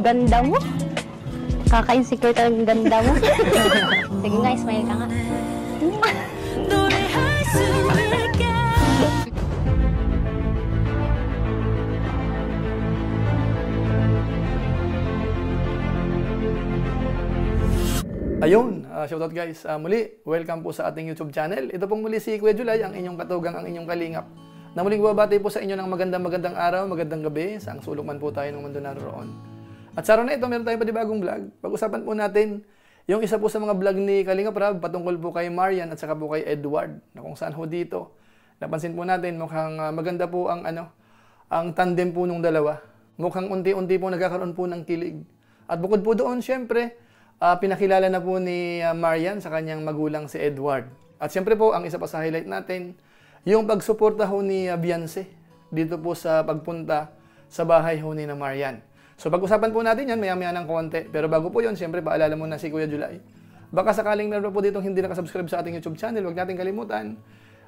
Ganda mo. Kaka-insecure talagang ganda mo. Sige nga, smile ka nga. Ayun, shoutout guys. Muli, welcome po sa ating YouTube channel. Ito pong muli si Kuya Julay, ang inyong katugang, ang inyong kalingap. Na muling babati po sa inyo ng magandang araw, magandang gabi, saang sulok man po tayo ng mundo naroon. At sa araw na ito, meron tayong panibagong vlog. Pag-usapan po natin yung isa po sa mga vlog ni Kalingap Rab patungkol po kay Marian at saka po kay Edward, na kung saan ho dito. Napansin po natin, mukhang maganda po ang ang tandem po nung dalawa. Mukhang unti-unti po nagkakaroon po ng kilig. At bukod po doon, syempre, pinakilala na po ni Marian sa kanyang magulang si Edward. At siyempre po, ang isa pa sa highlight natin, yung pagsuporta ho ni Beyonce dito po sa pagpunta sa bahay ho ni na Marian. So pag-usapan po natin yan, maya-maya ng konti. Pero bago po yun, siyempre paalala muna si Kuya Julay. Baka sakaling meron po ditong hindi nakasubscribe sa ating YouTube channel, huwag natin kalimutan,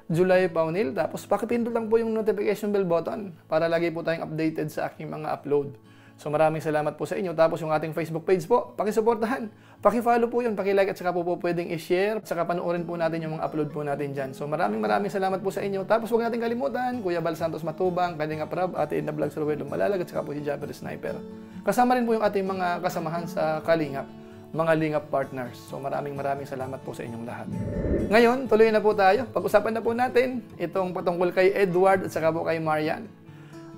Julay Paunil. Tapos pakipindot lang po yung notification bell button para lagi po tayong updated sa aking mga upload. So maraming salamat po sa inyo. Tapos yung ating Facebook page po, pakisuportahan. Paki-follow po yun, paki-like at saka po pwedeng i-share. At saka panoorin po natin yung mga upload po natin dyan. So maraming salamat po sa inyo. Tapos huwag natin kalimutan, Kuya Bal Santos Matubang, Kalingap Rab, Ate Edna Vlog Ruelo Malalag, at saka po si Japper Sniper. Kasama rin po yung ating mga kasamahan sa Kalingap, mga Lingap partners. So maraming salamat po sa inyong lahat. Ngayon, tuloy na po tayo. Pag-usapan na po natin itong patungkol kay Edward at saka po kay Marian.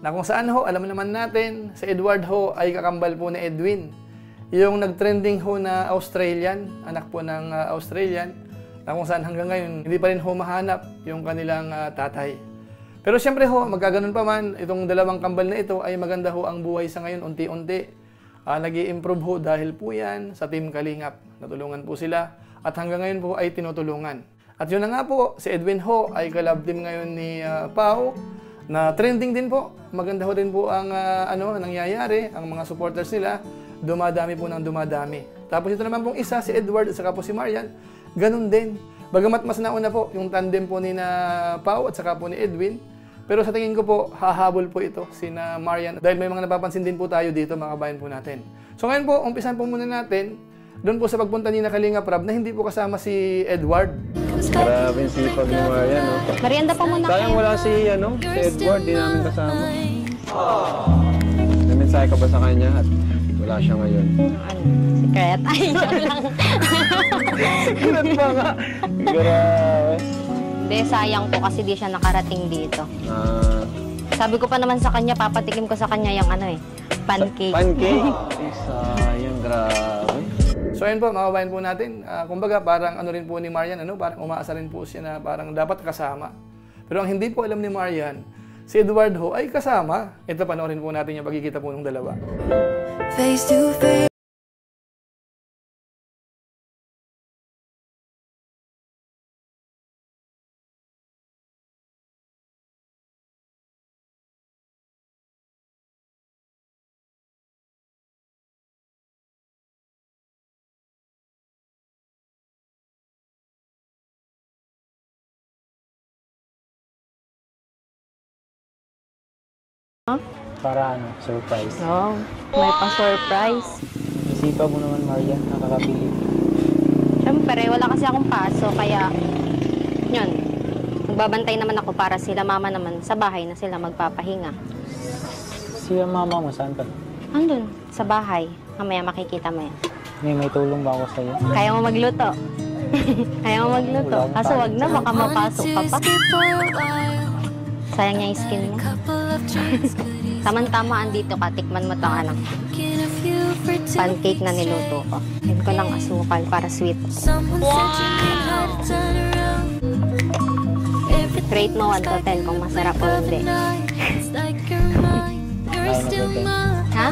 Na kung saan ho, alam naman natin, si Edward ho ay kakambal po ni Edwin. Yung nag-trending ho na Australian, anak po ng Australian, na kung saan hanggang ngayon, hindi pa rin ho mahanap yung kanilang tatay. Pero siyempre ho, magkaganon pa man, itong dalawang kambal na ito ay maganda ho ang buhay sa ngayon, unti-unti. Nag-i-improve ho dahil po yan sa Team Kalingap. Natulungan po sila at hanggang ngayon po ay tinutulungan. At yun na nga po, si Edwin ho ay kalab team ngayon ni Pao, na trending din po. Maganda ho din po ang nangyayari, ang mga supporters nila, dumadami po ng dumadami. Tapos ito naman pong isa, si Edward at saka po si Marian, ganun din. Bagamat mas nauna po yung tandem po ni na Pao at saka po ni Edwin, pero sa tingin ko po, hahabol po ito si na Marian dahil may mga napapansin din po tayo dito, mga kabayan po natin. So ngayon po, umpisan po muna natin doon po sa pagpunta ni na Kalingap Rab na hindi po kasama si Edward. Grabe yung sipag ni Marian, no? Merienda pa muna Sayang kayo. wala si Edward, di namin kasama. Naminsay ka ba sa kanya at wala siya ngayon? Secret. Ay, joke lang. Secret pa nga. Grabe. Hindi, sayang po kasi di siya nakarating dito. Sabi ko pa naman sa kanya, papatikim ko sa kanya yung pancake. Pancake? Ay, sayang, grabe. So ayun po, mga kabayan po natin, kumbaga parang rin po ni Marian, parang umaasa rin po siya na parang dapat kasama. Pero ang hindi po alam ni Marian, si Edward ho ay kasama. Ito, panoorin po natin yung pagkikita po ng dalawa. Face to face. Para surprise. Oh, may pa-surprise. Isipa mo naman, Marian, nakakabilib. Siyempre, wala kasi akong paso, kaya yun. Magbabantay naman ako para sila mama naman sa bahay na sila magpapahinga. Si mama mo, saan ka? Andun, sa bahay. Mamaya makikita mo yan. May tulong ba ako sa'yo? Kaya mo magluto. Kaya mo magluto. Kaso wag na, baka mapasok ka pa. Sayang niya yung skin mo. Tama-tama, andito ka. Tikman mo itong pancake na niluto ko. Yan ko ng asukal para sweet. Rate mo 1 to 10 kung masarap o hindi. Ha?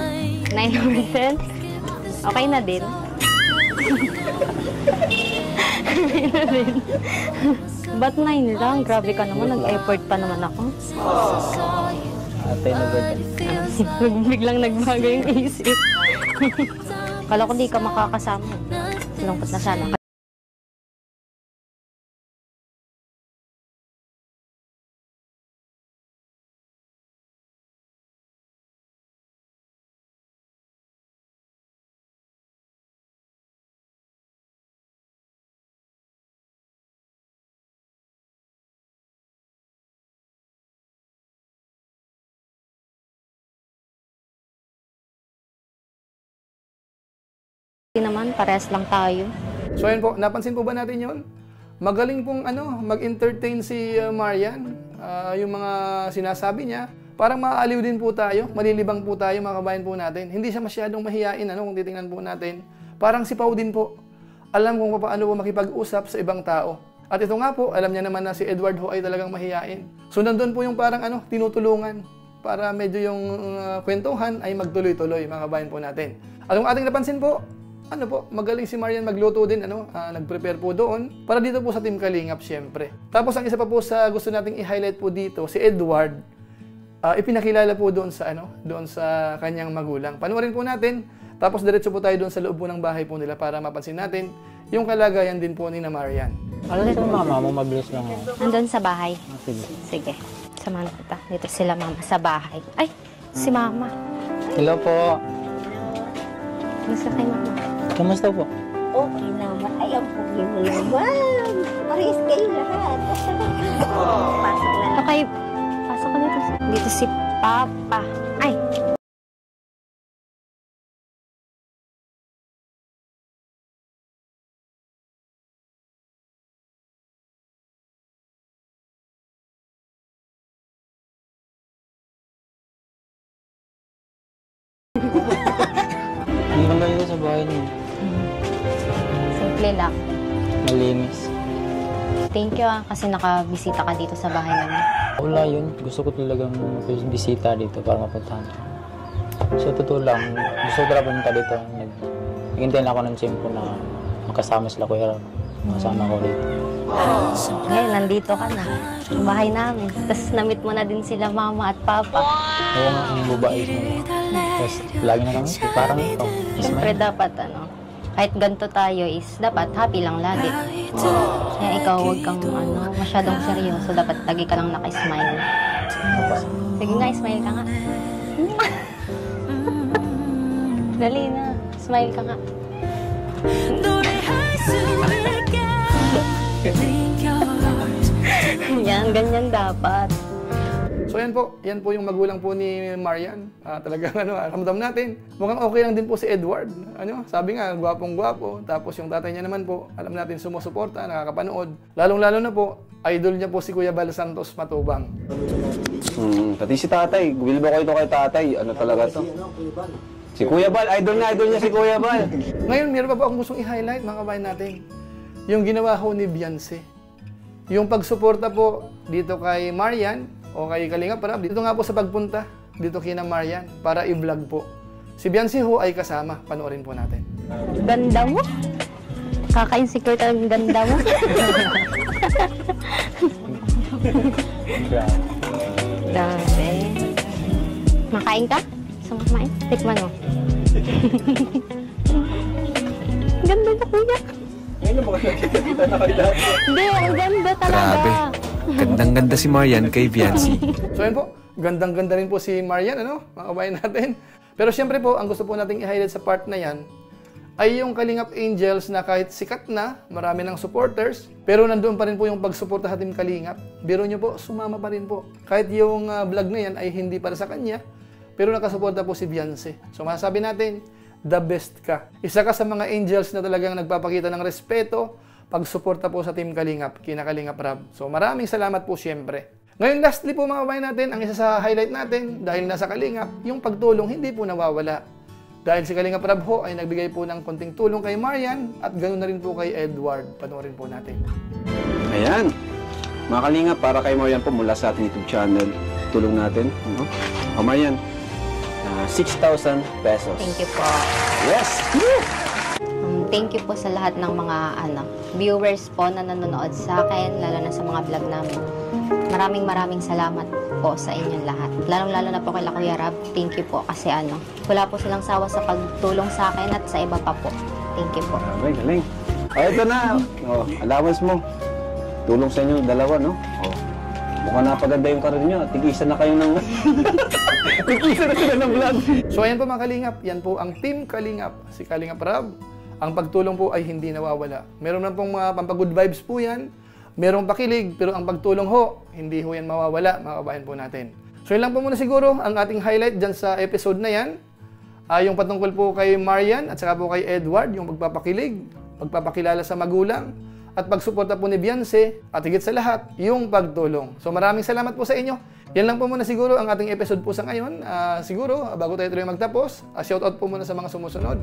9 Okay na din. Okay na din. Ba't 9 lang? Grabe ka naman. Nag-effort pa naman ako. Ate na birthday. Biglang nagbago yung isip. Kala ko di ka makakasama. Lungkot na sana. Hindi naman, parehas lang tayo. So ayun po, napansin po ba natin yon? Magaling pong mag-entertain si Marian. Yung mga sinasabi niya, parang maaaliw din po tayo, malilibang po tayo mga kabayan po natin. Hindi siya masyadong mahiyain, kung titingnan po natin. Parang sipaw din po. Alam kung paano po makipag-usap sa ibang tao. At ito nga po, alam niya naman na si Edward ho ay talagang mahiyain. So nandun po yung parang tinutulungan para medyo yung kwentuhan ay magtuloy-tuloy mga kabayan po natin. At kung ating napansin po, magaling si Marian magluto din, nag-prepare po doon para dito po sa Team Kalingap syempre. Tapos ang isa pa po sa gusto nating i-highlight po dito, si Edward, ipinakilala po doon sa kanyang magulang. Panoorin po natin, tapos diretso po tayo doon sa loob po ng bahay po nila para mapansin natin yung kalagayan din po ni na Marian. Ano dito mama mo? Mabilis lang ako. Nandun sa bahay. Sige. Sige, samahan kita. Dito sila mama sa bahay. Ay, si mama. Hello po. Gusto kay mama. Kamusta po? Okay naman. Ay, ang pugi mo naman. Parehas kayo lahat. Pasok na. Okay, pasok ka dito. Dito si Papa. Ay, Ano lang dito sa bahay niyo? simple lang. Malinis. Thank you kasi nakabisita ka dito sa bahay namin. Wala yun. Gusto ko talagang bisita dito para mapuntahan ko. So, totoo lang. Gusto ko talaga pumunta dito. Nag-intend ako ng tempo na makasama sila Kuya Ram. Makasama ko dito. Ngayon, nandito ka na. Yung bahay namin. Tapos na-meet mo na din sila mama at papa. Oo nga, ang babae mo. Tapos, lagi na kami. Parang ikaw. Siyempre dapat kahit ganito tayo is dapat happy lang lagi. Kaya ikaw huwag kang masyadong seryoso. Dapat lagi ka lang naka-smile. Sige nga, smile ka nga. Dali na, smile ka nga. Yan, ganyan dapat. So yan po yung magulang po ni Marian. Talagang ramdam natin. Mukhang okay lang din po si Edward. Sabi nga, gwapong-gwapo. Tapos yung tatay niya naman po, alam natin sumusuporta, nakakapanood. Lalong-lalo na po, idol niya po si Kuya Bal Santos Matubang. Pati si tatay, bilib ako ito kay tatay. Ano talaga to? Si Kuya Bal, idol niya si Kuya Bal. Ngayon, meron pa po akong gustong i-highlight, mga kabayan natin. Yung ginawa ho ni Beyonce. Yung pagsuporta po dito kay Marian, o kay Kalingap Rab, dito nga po sa pagpunta, dito kina Marian, para i-vlog po. Si Beyonce ho ay kasama, panoorin po natin. Ganda mo. Kaka-insecure talagang ganda mo. Grabe. Makain ka? Gusto mo kumain? Tikman mo. Ganda na kuya. Hindi, ang ganda talaga. Grabe. Gandang-ganda si Marian kay Beyonce. So yun po, gandang-ganda rin po si Marian, mga kabayan natin. Pero syempre po, ang gusto po nating i-highlight sa part na yan, ay yung Kalingap Angels na kahit sikat na, marami ng supporters, pero nandoon pa rin po yung pagsuporta sa Team Kalingap. Biro nyo po, sumama pa rin po. Kahit yung vlog na yan ay hindi para sa kanya, pero nakasuporta po si Beyonce. So masasabi natin, the best ka. Isa ka sa mga angels na talagang nagpapakita ng respeto, pagsuporta po sa Team Kalingap, kina Kalingap Rab. So maraming salamat po syempre. Ngayon lastly po mga kabayan natin, ang isa sa highlight natin, dahil nasa Kalingap, yung pagtulong hindi po nawawala. Dahil si Kalingap Rab ho ay nagbigay po ng konting tulong kay Marian at ganoon na rin po kay Edward. Panoorin po natin. Ayan. Mga Kalingap, para kay Marian po mula sa ating YouTube channel. Tulong natin. O Marian, 6,000 pesos. Thank you po. Yes! Thank you po sa lahat ng mga viewers po na nanonood sa akin, lalo na sa mga vlog namin. Maraming salamat po sa inyong lahat. Lalong-lalo na po kay Kuya Rab. Thank you po kasi wala po silang sawa sa pagtulong sa akin at sa iba pa po. Thank you po. Okay, galing. Ito na. Allowance mo. Tulong sa inyo, dalawa, no? Mukhang napaganda yung karir nyo. Tig-isa na kayo ng... Tig-isa na sila ng vlog. So ayan po mga Kalingap, yan po ang Team Kalingap, si Kalingap Rab. Ang pagtulong po ay hindi nawawala. Meron na pong mga pampagood vibes po yan, merong pakilig, pero ang pagtulong ho, hindi ho yan mawawala, mga kabayan po natin. So yun lang po muna siguro ang ating highlight dyan sa episode na yan. Yung patungkol po kay Marian at saka po kay Edward, yung pagpapakilig, pagpapakilala sa magulang, at pagsuporta po ni Beyonce, at higit sa lahat, yung pagtulong. So maraming salamat po sa inyo. Yan lang po muna siguro ang ating episode po sa ngayon. Siguro, bago tayo tuloy magtapos, shoutout po muna sa mga sumusunod.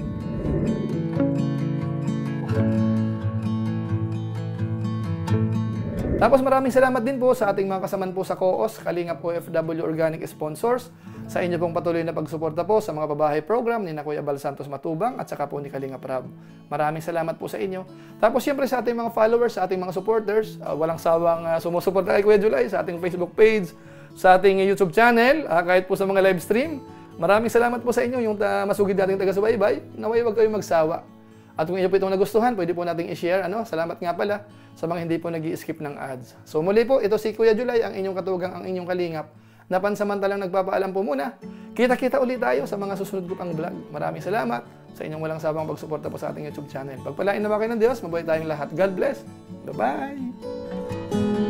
Tapos maraming salamat din po sa ating mga kasaman po sa COOS, Kalingap OFW Organic Sponsors, sa inyo pong patuloy na pagsuporta po sa mga pabahay program ni Kuya Bal Santos Matubang at saka po ni Kalingap Rab. Maraming salamat po sa inyo. Tapos siyempre sa ating mga followers, sa ating mga supporters, walang sawang sumusuporta kay Kuya July sa ating Facebook page, sa ating YouTube channel, kahit po sa mga live stream. Maraming salamat po sa inyo, yung masugid nating taga-subaybay. Naway wag kayong magsawa. At kung inyo po itong nagustuhan, pwede po nating i-share. Salamat nga pala sa mga hindi po nag-i-skip ng ads. So muli po, ito si Kuya July, ang inyong katugang, ang inyong kalingap, na pansamantalang nagpapaalam po muna. Kita-kita ulit tayo sa mga susunod ko pang vlog. Maraming salamat sa inyong walang sabang pagsuporta po sa ating YouTube channel. Pagpalain na ba kayo ng Diyos, mabuhay tayong lahat. God bless. Bye-bye!